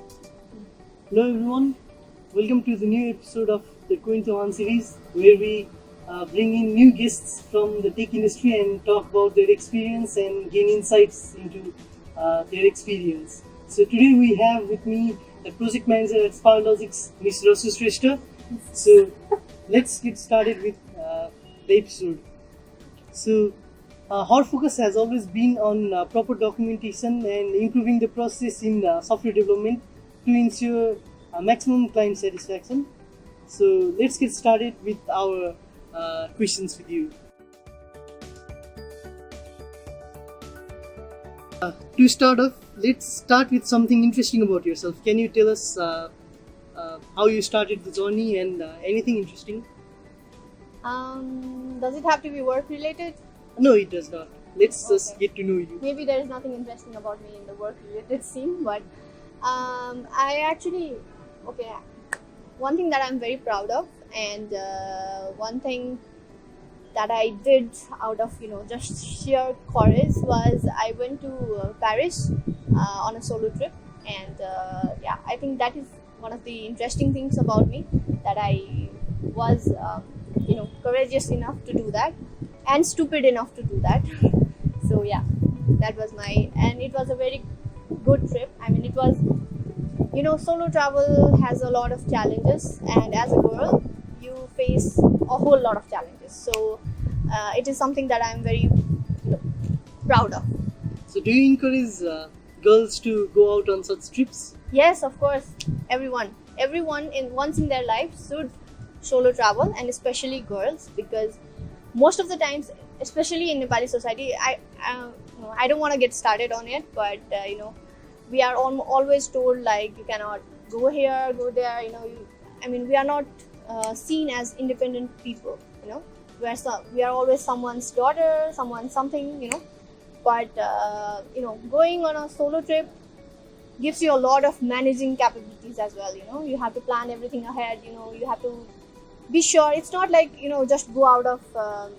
Hello everyone, welcome to the new episode of the Kwentuhan series where we bring in new guests from the tech industry and talk about their experience and gain insights into their experience. So today we have with me the project manager at Spiralogics, Ms. Rasu Shrestha. So let's get started with the episode. So our focus has always been on proper documentation and improving the process in software development to ensure maximum client satisfaction. So let's get started with our questions with you. To start off, let's start with something interesting about yourself. Can you tell us how you started the journey and anything interesting? Does it have to be work related? No, it does not. Let's just Okay. get to know you. Maybe there is nothing interesting about me in the work related scene, but I actually, okay, one thing that I'm very proud of, and one thing that I did out of just sheer courage was I went to Paris on a solo trip, and yeah, I think that is one of the interesting things about me, that I was courageous enough to do that and stupid enough to do that. So yeah, that was and it was a very good trip. I mean, it was, solo travel has a lot of challenges, and as a girl you face a whole lot of challenges. So it is something that I'm very proud of. So do you encourage girls to go out on such trips? Yes, of course. Everyone in once in their life should solo travel, and especially girls, because most of the times, especially in Nepali society, I don't want to get started on it, but we are always told like you cannot go here, go there. We are not seen as independent people. We are always someone's daughter, someone something. But going on a solo trip gives you a lot of managing capabilities as well. You have to plan everything ahead. You have to be sure. It's not like just go out of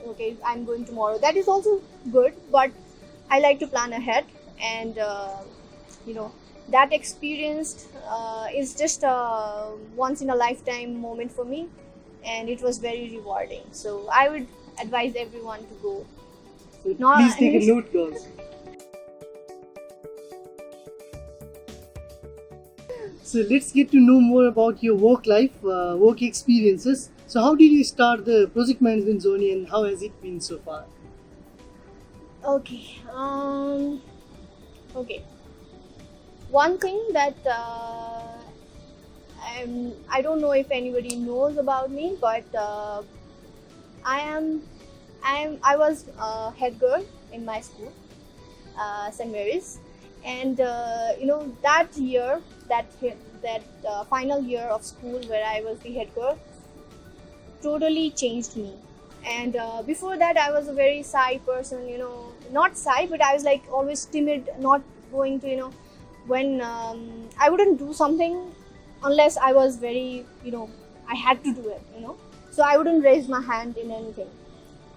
okay, I'm going tomorrow. That is also good, but I like to plan ahead, and that experience is just a once in a lifetime moment for me, and it was very rewarding. So I would advise everyone to go. So No, please take a note, girls. So let's get to know more about your work life, work experiences. So how did you start the project management journey and how has it been so far? Okay. Okay. One thing that I don't know if anybody knows about me, but I was a head girl in my school, St. Mary's, and that year, that final year of school where I was the head girl, totally changed me. And before that, I was a very shy person. Not shy, but I was like always timid, not going to when I wouldn't do something unless I was very I had to do it. So I wouldn't raise my hand in anything.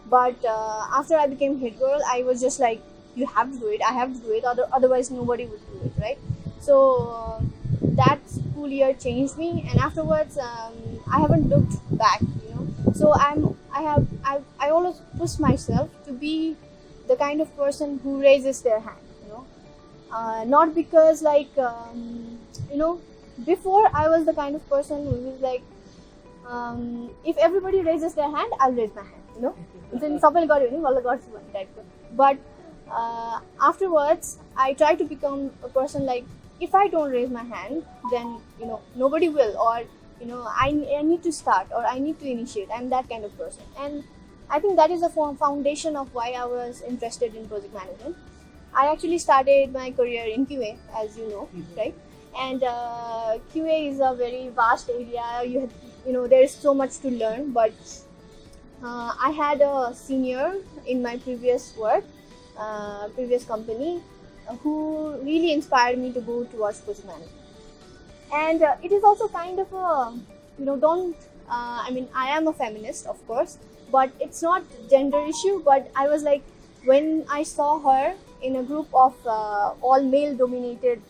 But after I became head girl, I was just like, you have to do it, I have to do it, otherwise nobody would do it, right? So that school year changed me, and afterwards I haven't looked back. So I always push myself to be the kind of person who raises their hand. Not because before I was the kind of person who was like, if everybody raises their hand, I'll raise my hand. Then सबैले गर्यो भने मलाई गर्छु भन्ने टाइपको. But afterwards, I try to become a person like, if I don't raise my hand, then nobody will, or I need to start, or I need to initiate. I'm that kind of person, and I think that is the foundation of why I was interested in project management. I actually started my career in QA, as you know, right? And QA is a very vast area. There is so much to learn, but I had a senior in my previous company, who really inspired me to go towards project management. And it is also kind of a, I am a feminist, of course, but it's not gender issue. But I was like, when I saw her in a group of all male dominated,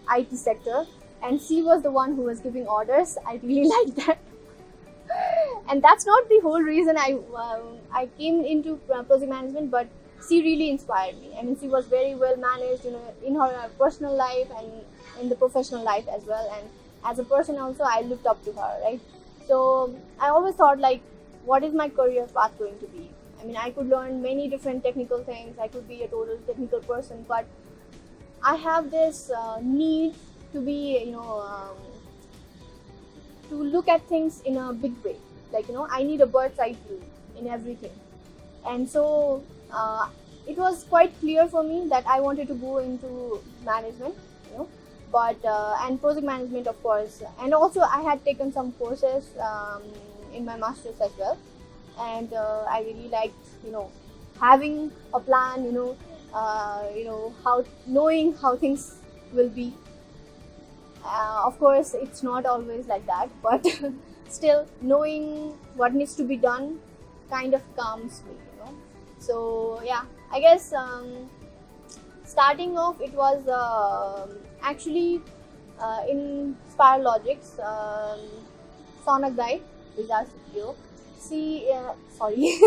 IT sector, and C was the one who was giving orders. I really liked that. And that's not the whole reason I came into project management, but she really inspired me. I mean, she was very well managed, in her personal life and in the professional life as well. And as a person also, I looked up to her, right? So I always thought, like, what is my career path going to be? I mean, I could learn many different technical things. I could be a total technical person, but I have this need to be, to look at things in a big way. Like, I need a bird's eye view in everything. And so it was quite clear for me that I wanted to go into management, but and project management, of course. And also I had taken some courses in my master's as well. And I really liked, having a plan, knowing how things will be. Of course, it's not always like that, but still knowing what needs to be done kind of calms me, So yeah, I guess starting off, it was actually in Spiralogics, Sonak Dai is our CTO. Sorry.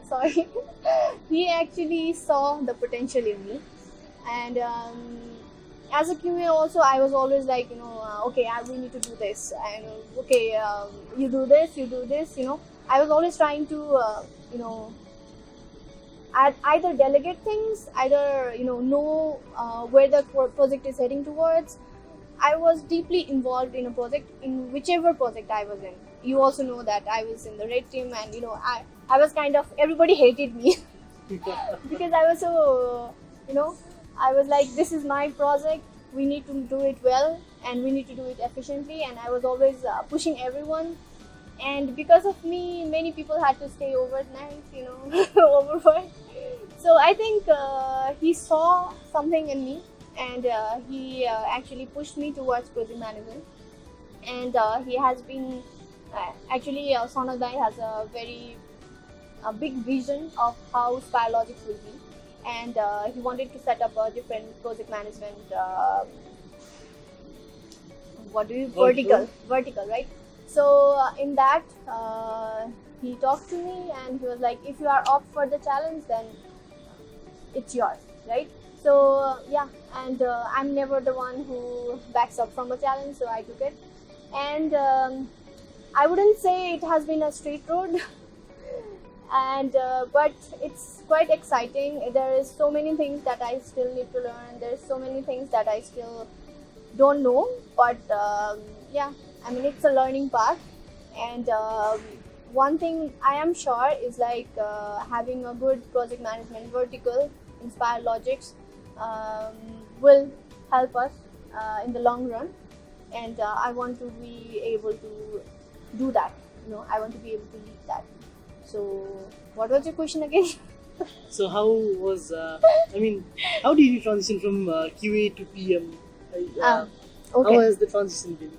Sorry. He actually saw the potential in me, and as a QA also, I was always like, okay, we need to do this, and okay, you do this, I was always trying to, either delegate things, either, know where the project is heading towards. I was deeply involved in a project, in whichever project I was in. You also know that I was in the red team, and, I was kind of, everybody hated me because I was so, I was like, this is my project, we need to do it well and we need to do it efficiently, and I was always pushing everyone. And because of me, many people had to stay overnight, overwork. So I think he saw something in me, and he actually pushed me towards project management. And he has been, actually Sonak Dai has a very big vision of how Spiralogics will be. And he wanted to set up a different project management, vertical, right? So in that, he talked to me and he was like, if you are up for the challenge, then it's yours, right? So yeah, and I'm never the one who backs up from a challenge, so I took it. And I wouldn't say it has been a straight road. And but it's quite exciting. There is so many things that I still need to learn. There's so many things that I still don't know, but yeah, I mean, it's a learning path. And one thing I am sure is, like, having a good project management vertical in Spiralogics will help us in the long run. And I want to be able to do that. I want to be able to lead that. So, what was your question again? So how was, how did you transition from QA to PM? Okay. How has the transition been?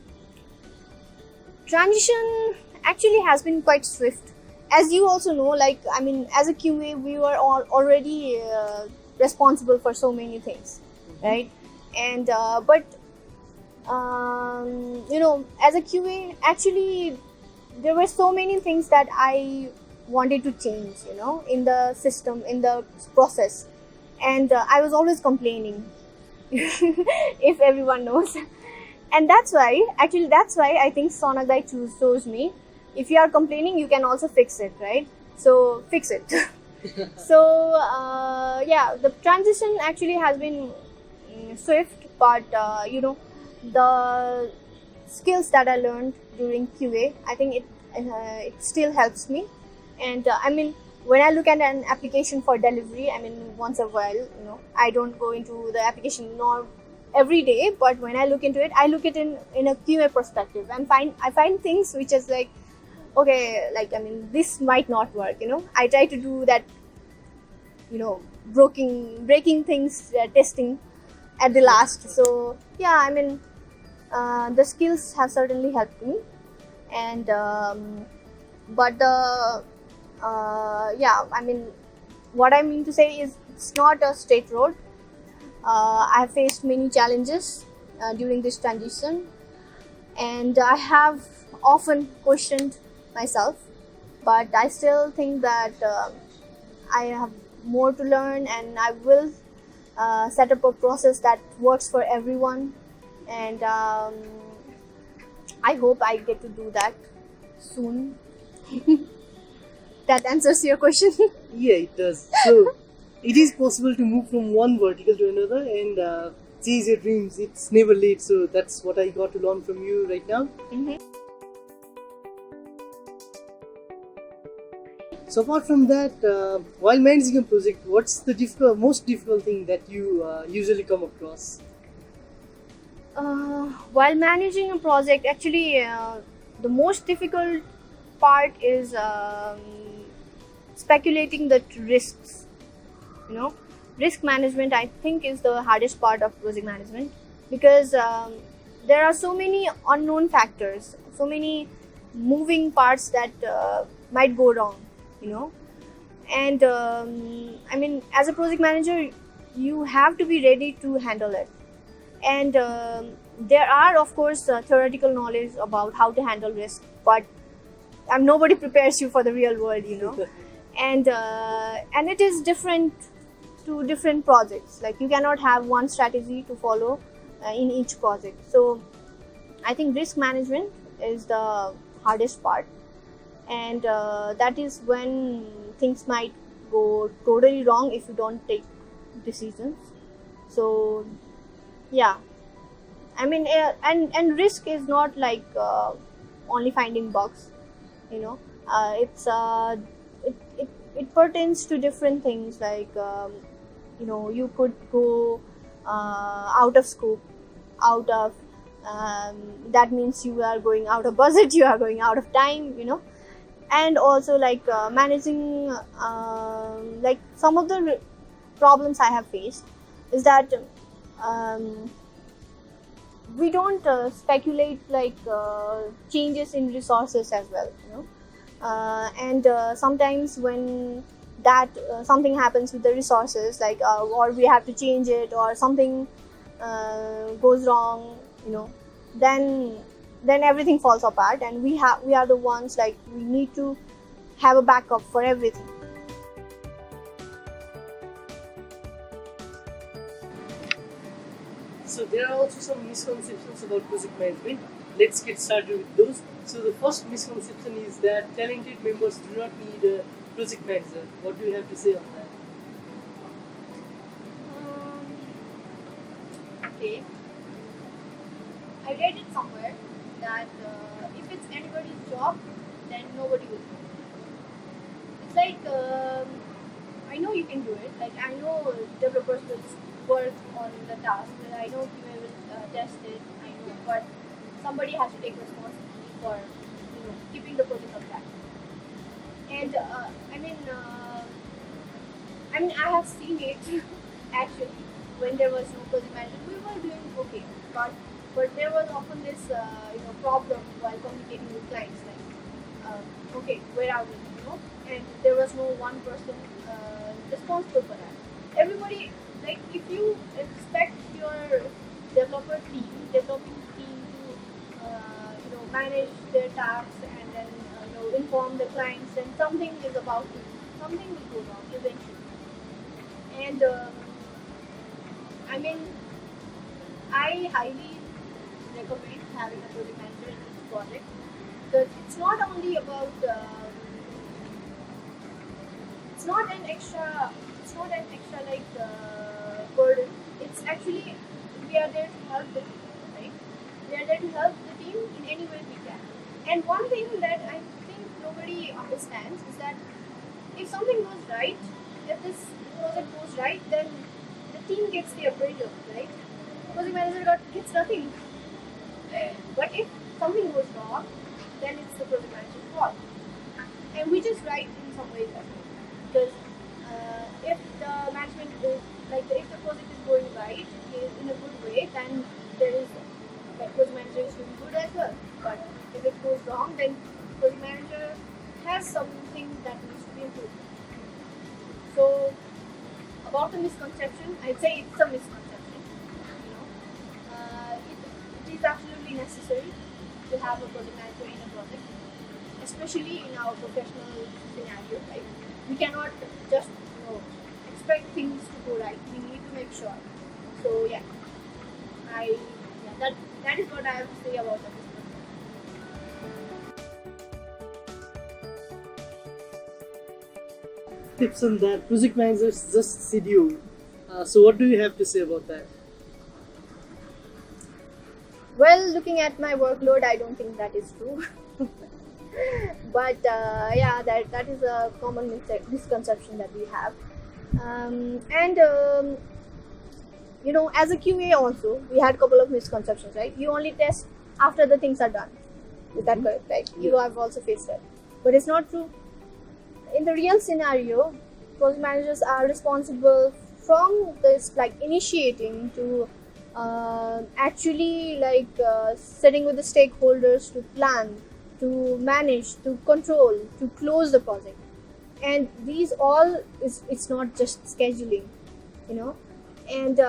Transition actually has been quite swift. As you also know, like, I mean, as a QA, we were already responsible for so many things, right? And, but, as a QA, actually, there were so many things that I wanted to change, in the system, in the process. And I was always complaining, if everyone knows. And that's why I think Sonak Dai chose me. If you are complaining, you can also fix it, right? So fix it. So yeah, the transition actually has been swift, but the skills that I learned during QA, I think it still helps me. And I mean, when I look at an application for delivery, I mean, once a while, I don't go into the application nor every day, but when I look into it, I look at it in a QA perspective, and I find things which is like, okay, like, I mean, this might not work, I try to do that, breaking things, testing at the last. So yeah, I mean, the skills have certainly helped me. And but the yeah, I mean, what I mean to say is, it's not a straight road. I have faced many challenges, during this transition, and I have often questioned myself, but I still think that I have more to learn, and I will set up a process that works for everyone, and I hope I get to do that soon. That answers your question. Yeah, it does. So, it is possible to move from one vertical to another and chase your dreams. It's never late. So, that's what I got to learn from you right now. Mhm. So, apart from that, while managing a project, what's the most difficult thing that you usually come across? While managing a project, actually, the most difficult part is speculating the risks. Risk management, I think, is the hardest part of project management, because there are so many unknown factors, so many moving parts that might go wrong. And I mean, as a project manager, you have to be ready to handle it. And there are, of course, theoretical knowledge about how to handle risk, but nobody prepares you for the real world, and it is different to different projects. Like, you cannot have one strategy to follow in each project. So I think risk management is the hardest part, and that is when things might go totally wrong if you don't take decisions. So yeah, I mean, and risk is not like only finding bugs. It's it pertains to different things, like you could go out of scope, out of that means you are going out of budget, you are going out of time, and also like managing like some of the problems I have faced is that we don't speculate like changes in resources as well, and sometimes when that something happens with the resources, like or we have to change it, or something goes wrong, then everything falls apart, and we are the ones, like, we need to have a backup for everything. So there are also some misconceptions about project management. Let's get started with those. So the first misconception is that talented members do not need a project manager. What do you have to say on that? Okay. I read it somewhere that if it's anybody's job, then nobody will do it. It's like, I know you can do it. Like, I know developers will work on the task. I know QA will test it. I know, but somebody has to take responsibility for keeping the project on track. And I have seen it actually when there was no project manager. We were doing okay, but there was often this problem while communicating with clients, like okay, where are we, and there was no one person responsible for that. Everybody, like, if you expect your developing team to manage their tasks and then inform the clients, then something will go wrong eventually. And I highly recommend having a project manager in each project, because it's not only about it's not an extra like burden. It's actually, we are there to help the team, right? We are there to help the team in any way we can. And one thing that I think nobody understands is that if something goes right, if this project goes right, then the team gets the appraisal, right? Project manager gets nothing. But if something goes wrong, then it's the project manager's fault. And which is right in some ways as well. Because if the management is, like, if the project is going right in a good way, then there is, like, project manager is doing good as well. But if it goes wrong, then project manager has something that needs to be improved. So about the misconception, I'd say it's a misconception. is absolutely necessary to have a project manager in a project, especially in our professional scenario. Like we cannot just expect things to go right. We need to make sure. So yeah, that is what I have to say about that. Tips on that. Project managers just schedule. So what do you have to say about that? Well, looking at my workload, I don't think that is true. But yeah, that is a common misconception that we have. And as a QA also, we had a couple of misconceptions, right? You only test after the things are done. Is that correct? Right? You have also faced that, but it's not true. In the real scenario, project managers are responsible from this initiating to actually sitting with the stakeholders to plan, to manage, to control, to close the project. And these all it's not just scheduling, and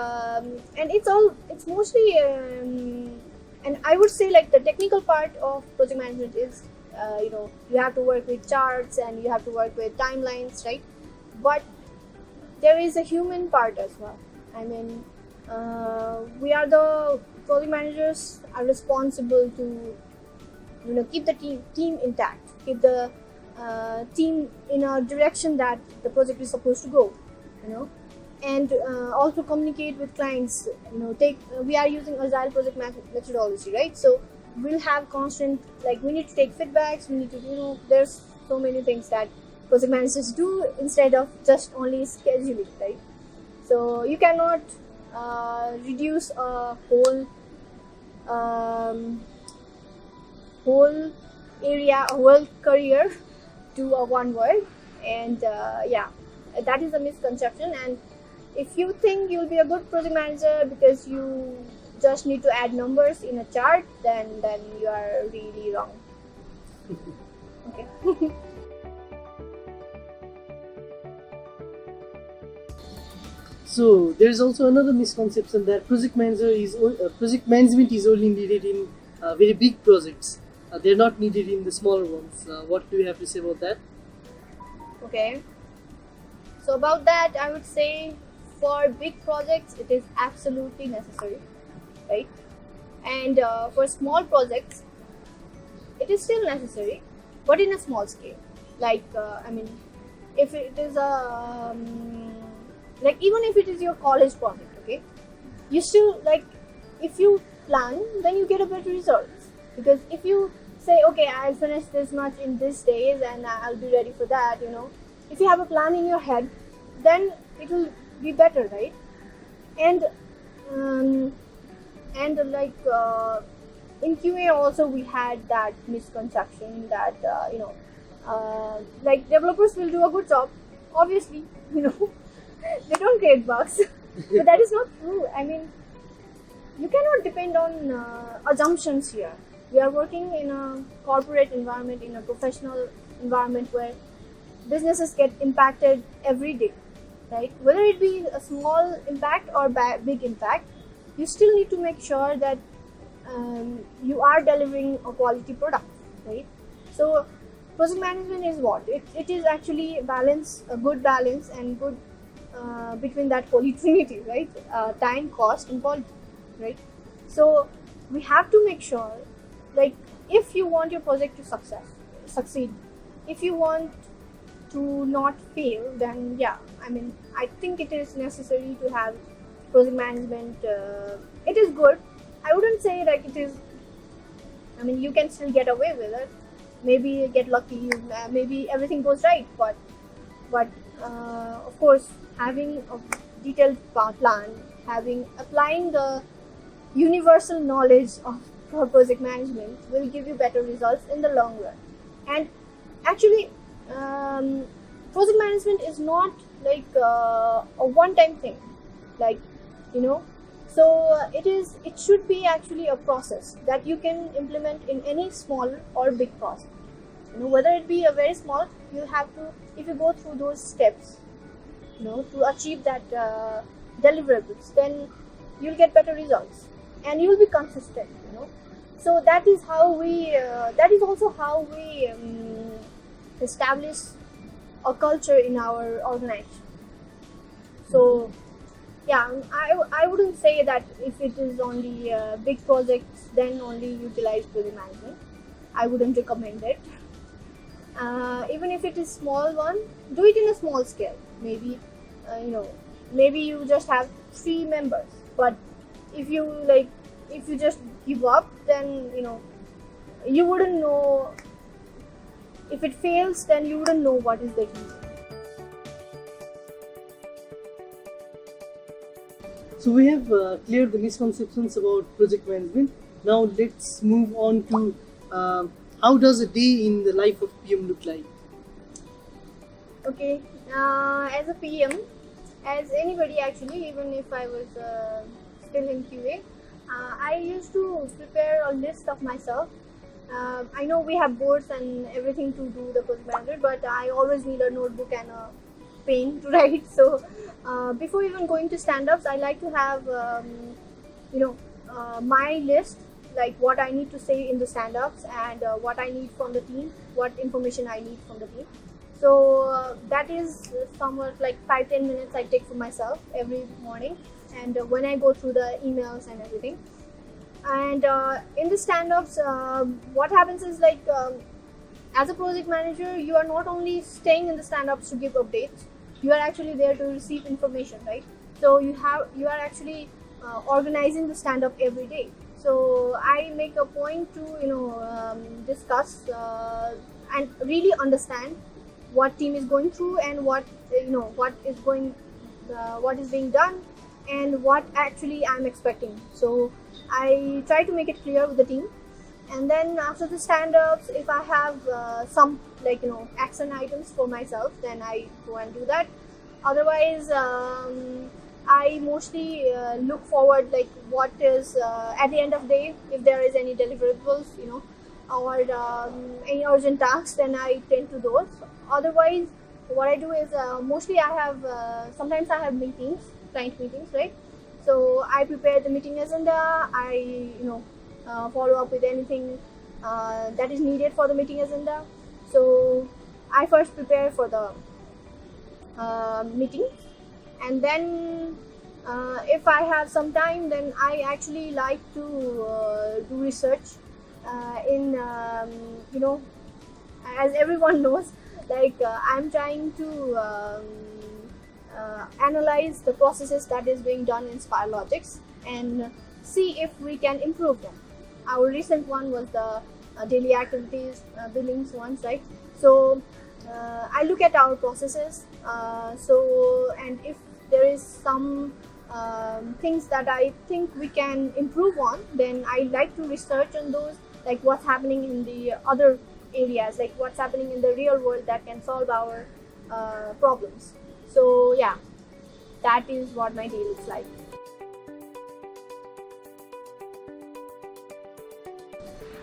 it's mostly and I would say the technical part of project management is you have to work with charts and you have to work with timelines, right? But there is a human part as well. I mean, we are the project managers are responsible to keep the team intact, keep the team in a direction that the project is supposed to go, and also communicate with clients. We are using agile project methodology, right? So we'll have constant, we need to take feedbacks, we need to, there's so many things that project managers do instead of just only scheduling, right? So you cannot reduce a whole area, a whole career to a one word. And yeah, that is a misconception. And if you think you'll be a good project manager because you just need to add numbers in a chart, then you are really wrong. Okay. So there is also another misconception that project management is only needed in very big projects. They're not needed in the smaller ones. What do you have to say about that? Okay. So about that, I would say for big projects, it is absolutely necessary, right? And for small projects, it is still necessary, but in a small scale. If it is even if it is your college project, okay, you still if you plan, then you get a better results. Because if you say, okay, I'll finish this much in this days and I'll be ready for that, if you have a plan in your head, then it will be better, right? And in QA also we had that misconception that developers will do a good job, obviously, they don't create bugs. But that is not true. I mean, you cannot depend on assumptions here. We are working in a corporate environment, in a professional environment where businesses get impacted every day, right? Whether it be a small impact or big impact, you still need to make sure that you are delivering a quality product, right? So project management is what? It is actually a good balance and good between that holy trinity, right? Time, cost, and quality, right? So we have to make sure, if you want your project to succeed, if you want to not fail, then yeah, I think it is necessary to have project management. It is good. I wouldn't say it is. You can still get away with it. Maybe you get lucky. Maybe everything goes right. But of course, having a detailed plan, applying the universal knowledge of project management will give you better results in the long run. And actually, project management is not a one-time thing, so it should be actually a process that you can implement in any small or big project. Whether it be a very small, you have to, if you go through those steps, to achieve that deliverables, then you'll get better results. and you will be consistent, so that is how we that is also how we establish a culture in our organization. So yeah, I wouldn't say that if it is only big projects then only utilize project management. I wouldn't recommend it. Even if it is small one, do it in a small scale. Maybe maybe you just have 3 members, but if you just give up, then you wouldn't know. If it fails, then you wouldn't know what is the reason. So we have cleared the misconceptions about project management. Now let's move on to how does a day in the life of PM look like? Okay, as a PM, as anybody actually, even if I was still in QA, I used to prepare a list of myself. I know we have boards and everything to do the project management, but I always need a notebook and a pen to write. So before even going to stand-ups, I like to have my list, like what I need to say in the stand-ups and what I need from the team, what information I need from the team. So that is somewhat like 5-10 minutes I take for myself every morning, and when I go through the emails and everything. And in the stand-ups, what happens is as a project manager, you are not only staying in the stand-ups to give updates, you are actually there to receive information, right? So you are actually organizing the stand-up every day. So I make a point to discuss and really understand what team is going through and what is being done and what actually I'm expecting. So I try to make it clear with the team. And then after the stand-ups, if I have some action items for myself, then I go and do that. Otherwise, I mostly look forward what is at the end of the day, if there is any deliverables, or any urgent tasks, then I tend to those. Otherwise, what I do is mostly I have sometimes I have meetings, client meetings, right? So I prepare the meeting agenda. I follow up with anything that is needed for the meeting agenda. So I first prepare for the meeting, and then if I have some time, then I actually like to do research in as everyone knows, I'm trying to analyze the processes that is being done in Spiralogics and see if we can improve them. Our recent one was the daily activities billings ones, right? So I look at our processes, and if there is some things that I think we can improve on, then I like to research on those, like what's happening in the other areas, like what's happening in the real world that can solve our problems. So yeah, that is what my day looks like.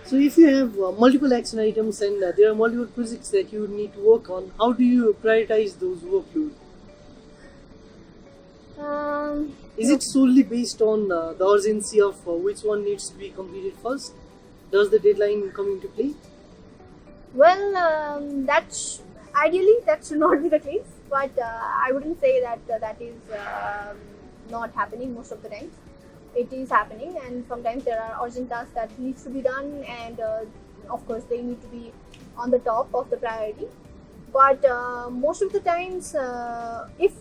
So if you have multiple action items and there are multiple projects that you need to work on, how do you prioritize those workload? Is it solely based on the urgency of which one needs to be completed first? Does the deadline come into play? Well, that's ideally that should not be the case, but I wouldn't say that that is not happening most of the time. It is happening, and sometimes there are urgent tasks that needs to be done, and of course they need to be on the top of the priority. But most of the times, if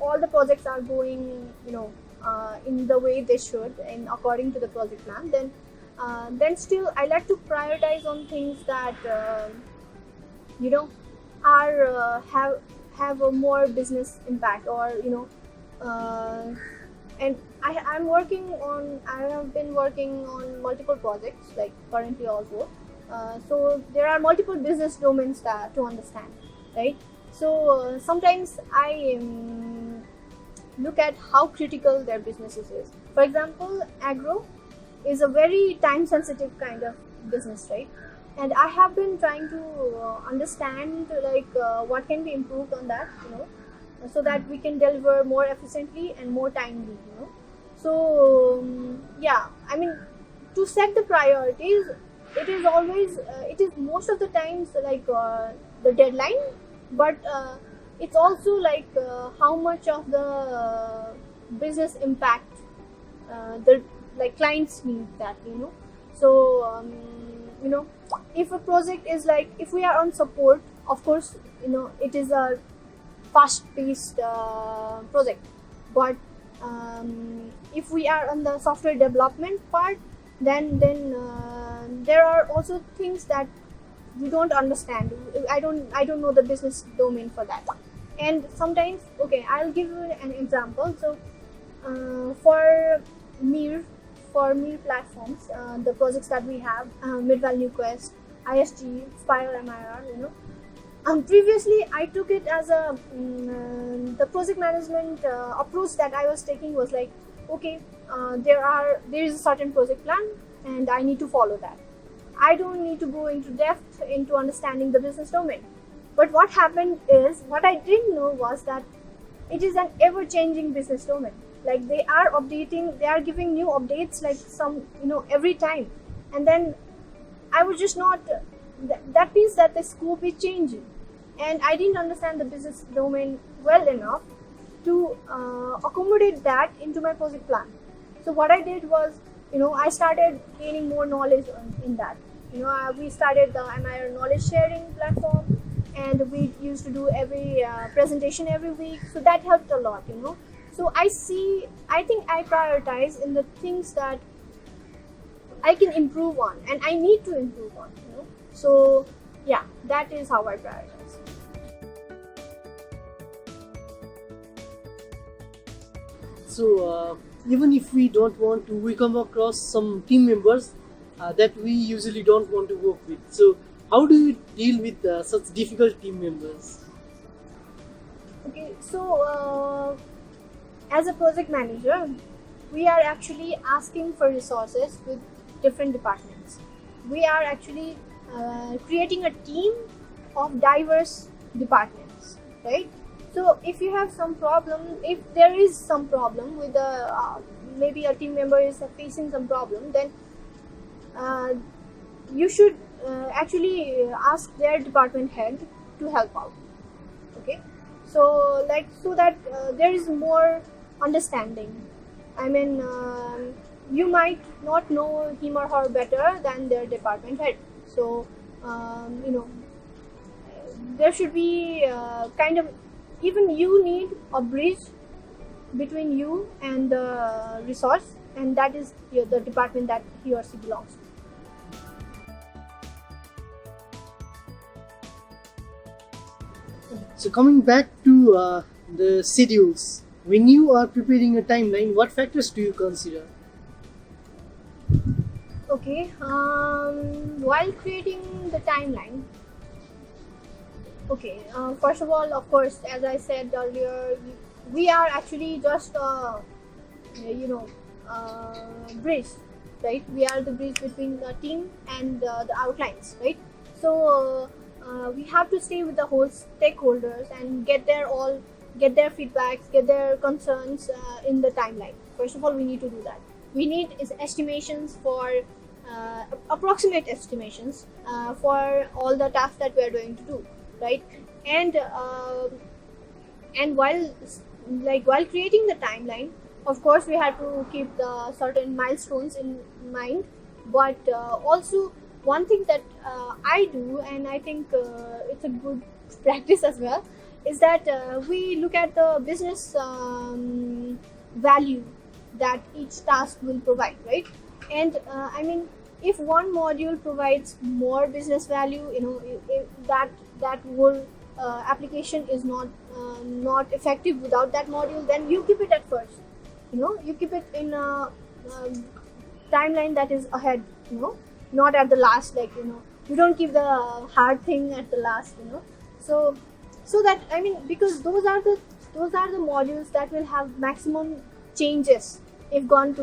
all the projects are going in the way they should and according to the project plan, then still I like to prioritize on things that are have a more business impact, or and I have been working on multiple projects, like currently also. So there are multiple business domains to understand, right? So sometimes I look at how critical their businesses is. For example, agro is a very time sensitive kind of business, right? And I have been trying to understand what can be improved on that, so that we can deliver more efficiently and more timely, So yeah, I mean, to set the priorities, it is always it is most of the times like the deadline, but it's also like how much of the business impact the like clients need that, you know. So you know, if a project is like, if we are on support, of course, you know, it is a fast paced project, but if we are on the software development part, then there are also things that we don't understand. I don't know the business domain for that. And sometimes, okay, I'll give you an example. So for mir mir platforms, the projects that we have, mid-value quest, ISG, Spiral MIR, you know, previously I took it as a the project management approach that I was taking was like, okay, there is a certain project plan and I need to follow that. I don't need to go into depth into understanding the business domain. But what happened is, what I didn't know was that it is an ever-changing business domain. Like, they are updating, they are giving new updates like some, you know, every time. And then I was just not, that means that the scope is changing. And I didn't understand the business domain well enough to accommodate that into my project plan. So what I did was, you know, I started gaining more knowledge in that. You know, we started the MIR knowledge sharing platform, and we used to do every presentation every week. So that helped a lot, you know. So I think I prioritize in the things that I can improve on and I need to improve on, you know. So yeah, that is how I prioritize. So even if we don't want to, we come across some team members that we usually don't want to work with. So how do you deal with such difficult team members? Okay, so as a project manager, we are actually asking for resources with different departments. We are actually creating a team of diverse departments, right? So if you have some problem, if there is some problem with maybe a team member is facing some problem, then you should actually ask their department head to help out. Okay, so like, so that there is more understanding. I mean, you might not know him or her better than their department head. So you know, there should be kind of, even you need a bridge between you and the resource, and that is the department that he or she belongs to. So coming back to the schedules, when you are preparing a timeline, what factors do you consider? Okay, while creating the timeline, okay, first of all, of course, as I said earlier, we are actually just you know, bridge, right? We are the bridge between the team and the outlines, right? So we have to stay with the whole stakeholders and get their feedbacks, get their concerns in the timeline. First of all, we need to do that. We need estimations for approximate estimations for all the tasks that we are going to do, right? And while creating the timeline, of course, we have to keep the certain milestones in mind. But also, one thing that I do, and I think it's a good practice as well, is that we look at the business value that each task will provide, right? And I mean, if one module provides more business value, you know, if that whole application is not effective without that module, then you keep it at first. You know, you keep it in a timeline that is ahead, you know, not at the last. Like, you know, you don't keep the hard thing at the last, you know. So that, I mean, because those are the modules that will have maximum changes if gone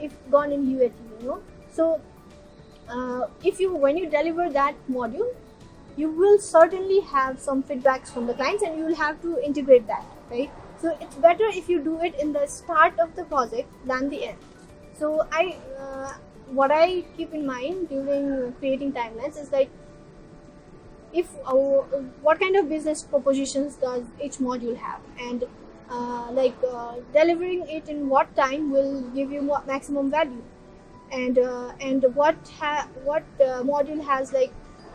in UAT, you know. So when you deliver that module, you will certainly have some feedbacks from the clients, and you will have to integrate that, right? So it's better if you do it in the start of the project than the end. So what I keep in mind during creating timelines is like, if what kind of business propositions does each module have, and delivering it in what time will give you maximum value, and what module has like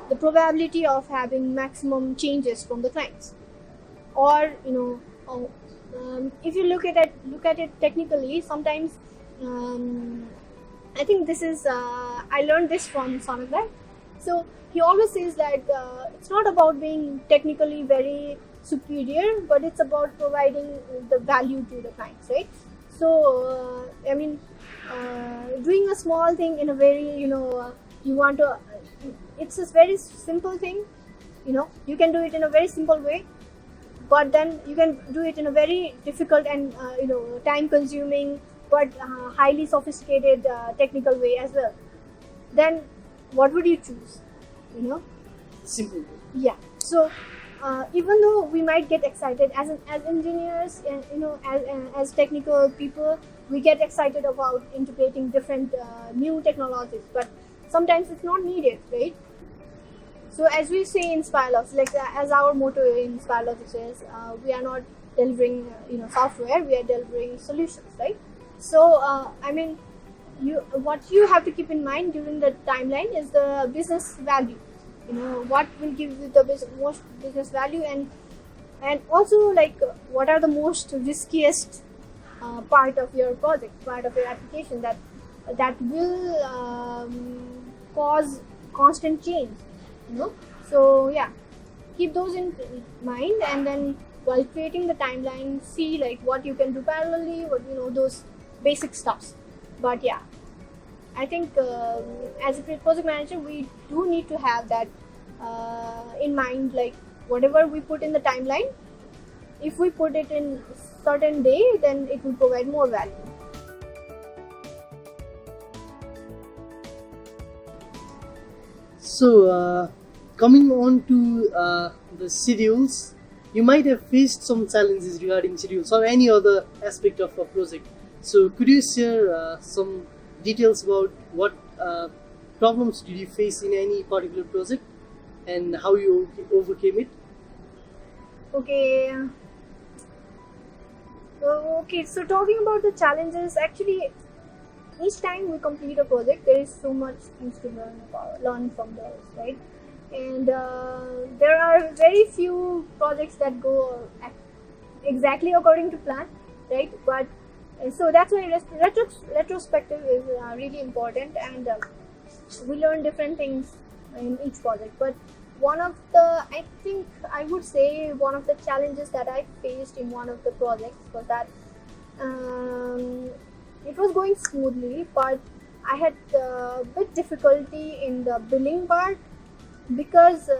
the probability of having maximum changes from the clients. Or if you look at it technically, sometimes I think this is I learned this from Sonagar. So he always says that it's not about being technically very superior, but it's about providing the value to the clients, right? So doing a small thing in a very you want to it's a very simple thing, you can do it in a very simple way, but then you can do it in a very difficult and time consuming but highly sophisticated technical way as well. Then what would you choose? Simple. Yeah. So even though we might get excited as engineers and as technical people, we get excited about integrating different new technologies, but sometimes it's not needed, right? So as we say in Spiralogics, like as our motto in Spiralogics is, we are not delivering software, we are delivering solutions, right? So what you have to keep in mind during the timeline is the business value. What will give you the most business value, and also like what are the most riskiest part of your project, part of your application that will cause constant change. So yeah, keep those in mind, and then while creating the timeline, see like what you can do parallelly, what those basic stuffs. But yeah, I think as a project manager, we do need to have that in mind. Like whatever we put in the timeline, if we put it in certain day, then it will provide more value. So coming on to the schedules, you might have faced some challenges regarding schedules or any other aspect of a project. So could you share some details about what problems did you face in any particular project and how you overcame it? Okay. So talking about the challenges, actually, each time we complete a project, there is so much things to learn from those, right? And there are very few projects that go exactly according to plan, right? But so that's why retrospective is really important, and we learn different things in each project. But one of the challenges that I faced in one of the projects was that it was going smoothly, but I had a bit difficulty in the billing part, because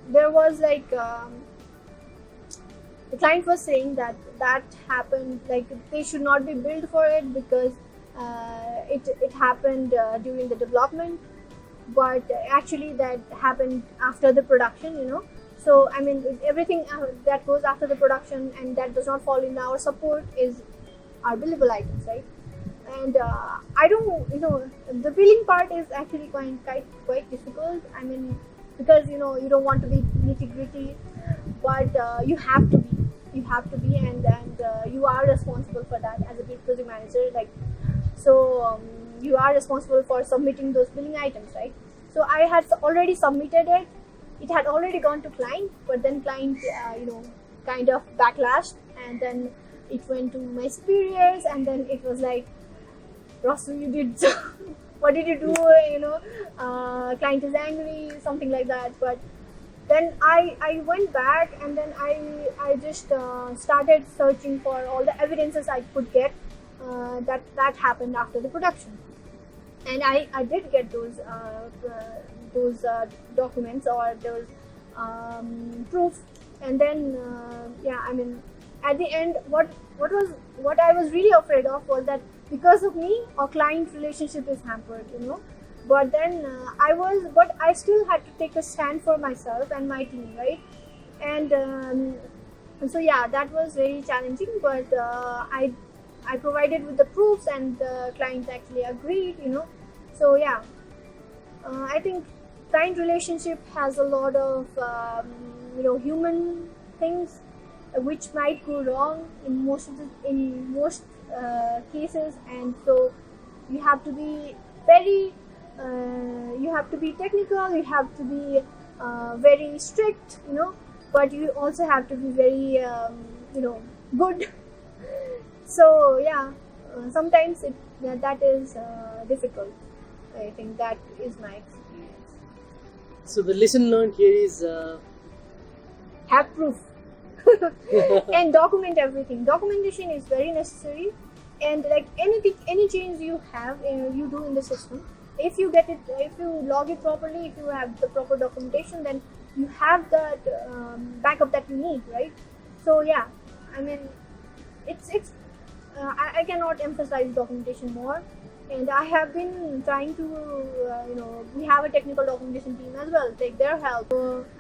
there was like the client was saying that happened, like they should not be billed for it because it happened during the development, but actually that happened after the production. So everything that goes after the production and that does not fall in our support is our billable items, right? And I don't, the billing part is actually quite difficult. Because you don't want to be nitty gritty, but you have to be, and you are responsible for that as a project manager. Like, so you are responsible for submitting those billing items, right? So I had already submitted it. It had already gone to client, but then client, kind of backlashed, and then it went to my superiors, and then it was like, Rasu, you did what did you do? Client is angry, something like that. But then I went back, and then I just started searching for all the evidences I could get that happened after the production, and I did get those documents or those proof. And then at the end, what I was really afraid of was that because of me, our client relationship is hampered, But then I still had to take a stand for myself and my team, right? And And so yeah, that was very challenging, but I provided with the proofs, and the client actually agreed. So yeah, I think client relationship has a lot of human things which might go wrong in most cases, and so you have to be very you have to be technical, you have to be very strict, but you also have to be very good. So yeah, sometimes that is difficult. I think that is my experience. So the lesson learned here is Have proof and document everything. Documentation is very necessary, and like any change you have, you do in the system. If you log it properly, if you have the proper documentation, then you have that backup that you need, right? So yeah, I mean, it's I cannot emphasize documentation more, and I have been trying to we have a technical documentation team as well, take their help.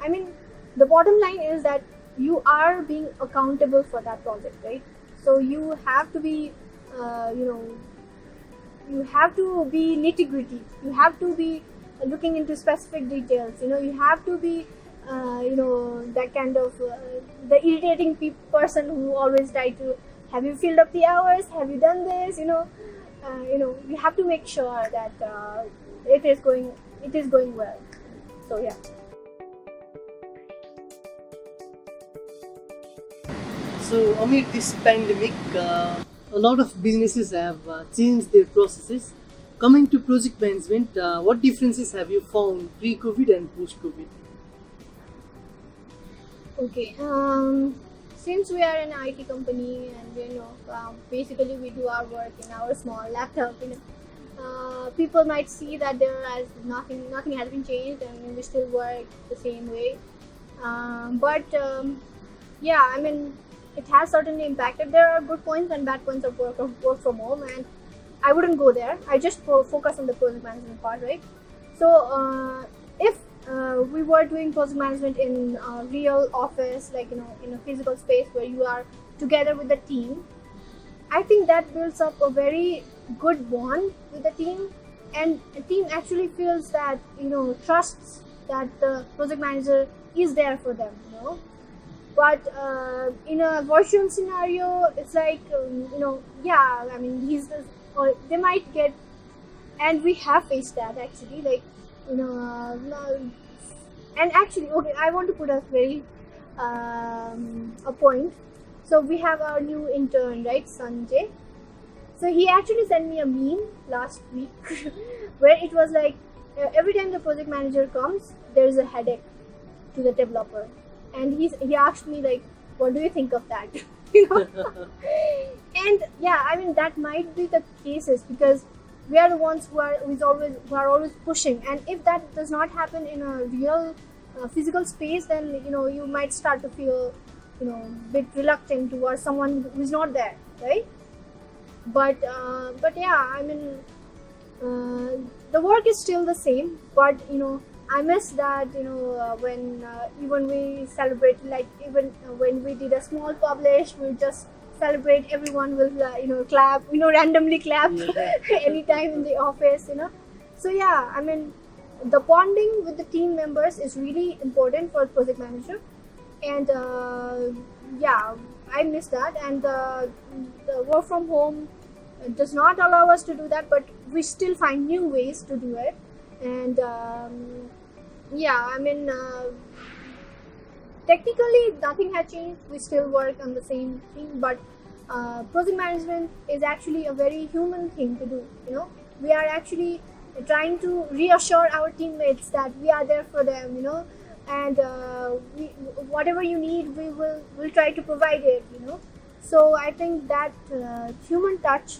I mean, the bottom line is that you are being accountable for that project, right? So you have to be you have to be nitty-gritty, you have to be looking into specific details, you have to be that kind of the irritating person who always try to, have you filled up the hours, have you done this, you have to make sure that it is going well. So yeah. so amid this pandemic, a lot of businesses have changed their processes. Coming to project management, what differences have you found pre-COVID and post-COVID? Okay. Since we are an IT company, and basically we do our work in our small laptop, people might see that nothing has been changed, and we still work the same way. But yeah, I mean, it has certainly impacted. There are good points and bad points of work from home, and I wouldn't go there. I just focus on the project management part, right? So if we were doing project management in a real office, like in a physical space where you are together with the team, I think that builds up a very good bond with the team, and the team actually feels that trusts that the project manager is there for them, But in a virtual scenario, it's like yeah, I mean, or they might get, and we have faced that actually, like and actually, okay, I want to put a very a point. So we have our new intern, right, Sanjay. So he actually sent me a meme last week where it was like, every time the project manager comes, there is a headache to the developer, and he asked me like, what do you think of that? And yeah, I mean, that might be the cases, because we are the ones who are always pushing, and if that does not happen in a real physical space, then you might start to feel a bit reluctant towards someone who is not there, right? But yeah, I mean, the work is still the same, but I miss that when even we celebrate, like even when we did a small publish, we just celebrate, everyone will clap, randomly clap anytime in the office, So yeah, I mean, the bonding with the team members is really important for project manager, and yeah, I miss that. And the work from home does not allow us to do that, but we still find new ways to do it. And yeah, I mean, technically nothing had changed, we still work on the same thing, but project management is actually a very human thing to do. We are actually trying to reassure our teammates that we are there for them, and whatever you need, we'll try to provide it, So I think that human touch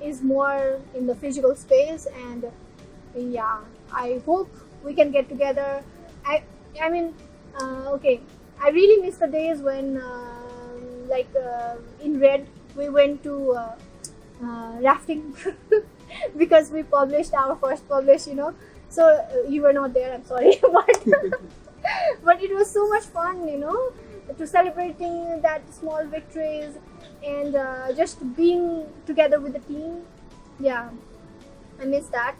is more in the physical space, and yeah, I hope we can get together. I mean, okay, I really miss the days when in Red we went to rafting because we published our first publish, So you were not there, I'm sorry, but it was so much fun, to celebrating that small victories and just being together with the team. Yeah, I miss that.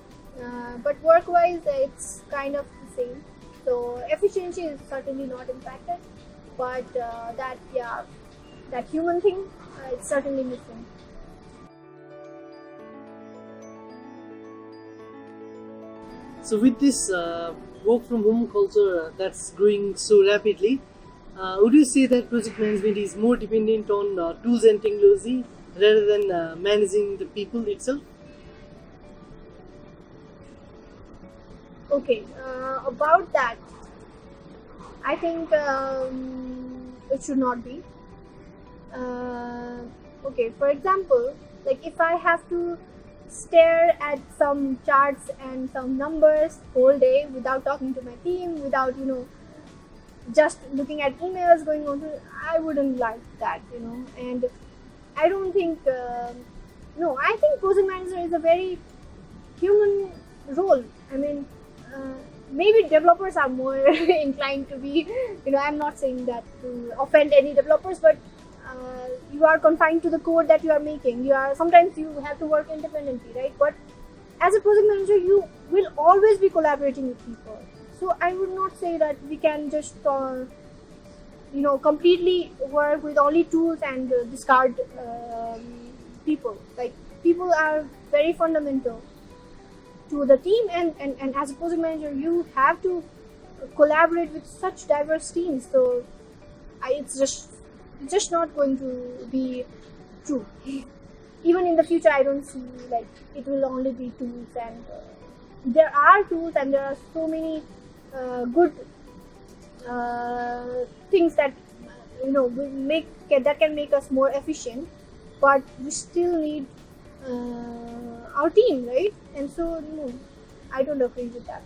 But work-wise, it's kind of the same. So efficiency is certainly not impacted, but that human thing, it's certainly missing. So with this work from home culture that's growing so rapidly, would you say that project management is more dependent on tools and technology rather than managing the people itself? Okay, about that, I think it should not be. Okay, for example, like if I have to stare at some charts and some numbers whole day without talking to my team, without just looking at emails going on, I wouldn't like that, and I don't think. No, I think project manager is a very human role. I mean, maybe developers are more inclined to be. I'm not saying that to offend any developers, but you are confined to the code that you are making. Sometimes you have to work independently, right? But as a project manager, you will always be collaborating with people. So I would not say that we can just completely work with only tools and discard people. Like, people are very fundamental to the team, and as a project manager, you have to collaborate with such diverse teams. So it's just not going to be true. Even in the future, I don't see like it will only be tools, and there are tools and there are so many good things that that can make us more efficient, but we still need our team, right? And so no, I don't agree with that.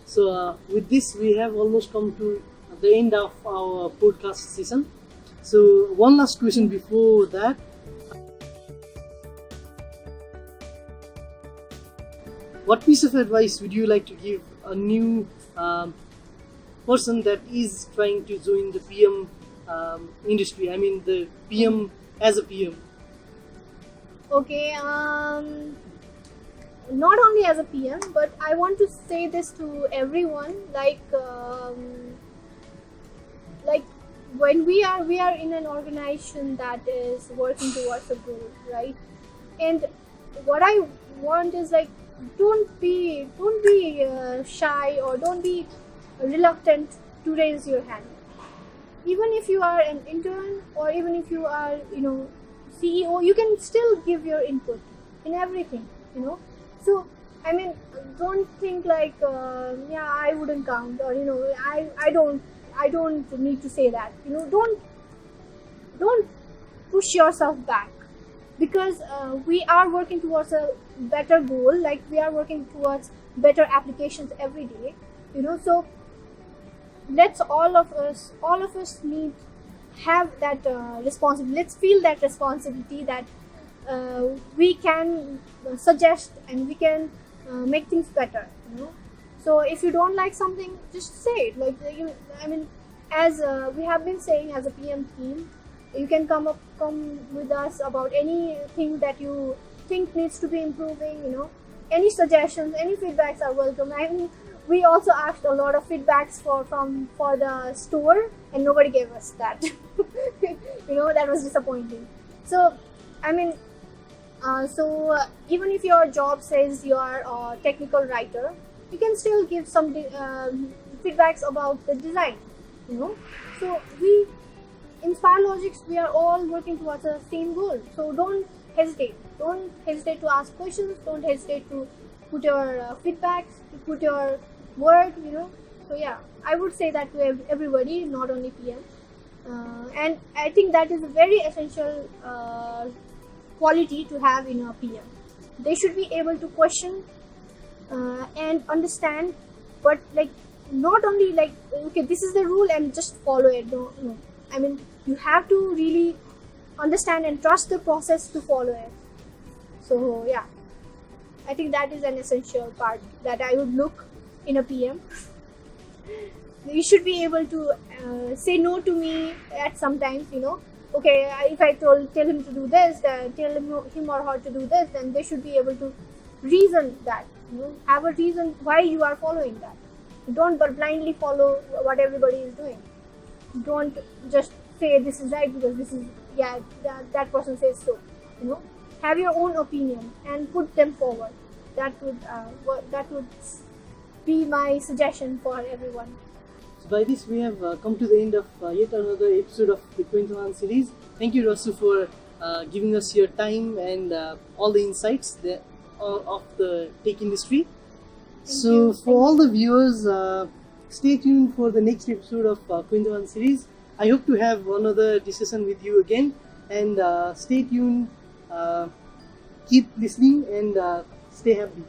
So with this, we have almost come to the end of our podcast session. So one last question before that. What piece of advice would you like to give a new person that is trying to join the PM industry? I mean, the PM as a PM. Okay, not only as a PM, but I want to say this to everyone. Like when we are in an organization that is working towards a goal, right? And what I want is like, don't be shy, or don't be reluctant to raise your hand. Even if you are an intern, or even if you are CEO, you can still give your input in everything. So I mean, don't think like I wouldn't count, or I don't need to say that. Don't push yourself back, because we are working towards a better goal. Like, we are working towards better applications every day. So let's all of us need have that responsibility. Let's feel that responsibility that we can suggest and we can make things better. So if you don't like something, just say it. Like, as we have been saying, as a PM team, you can come with us about anything that you think needs to be improving. Any suggestions, any feedbacks are welcome. We also asked a lot of feedbacks for the store, and nobody gave us that. That was disappointing. So even if your job says you are a technical writer, you can still give some feedbacks about the design. So in Spiralogics, we are all working towards the same goal. So don't hesitate to ask questions. Don't hesitate to put your feedbacks, to put your word. So yeah, I would say that to everybody, not only PM. And I think that is a very essential quality to have in a PM. They should be able to question and understand, but like, not only like, okay, this is the rule and just follow it. No. You have to really understand and trust the process to follow it. So yeah, I think that is an essential part that I would look in a PM. you should be able to say no to me at sometimes, you know. Okay, if I tell him to do this, tell him or her to do this, then they should be able to reason that, you know, have a reason why you are following that. Don't blindly follow what everybody is doing. Don't just say this is right because this is, yeah, that person says so, you know. Have your own opinion and put them forward. That would be my suggestion for everyone. So by this we have come to the end of yet another episode of the Kwentuhan series. Thank you, Rasu, for giving us your time and all the insights of the tech industry. So for all the viewers, stay tuned for the next episode of Kwentuhan series. I hope to have another discussion with you again, and stay tuned, keep listening, and stay happy.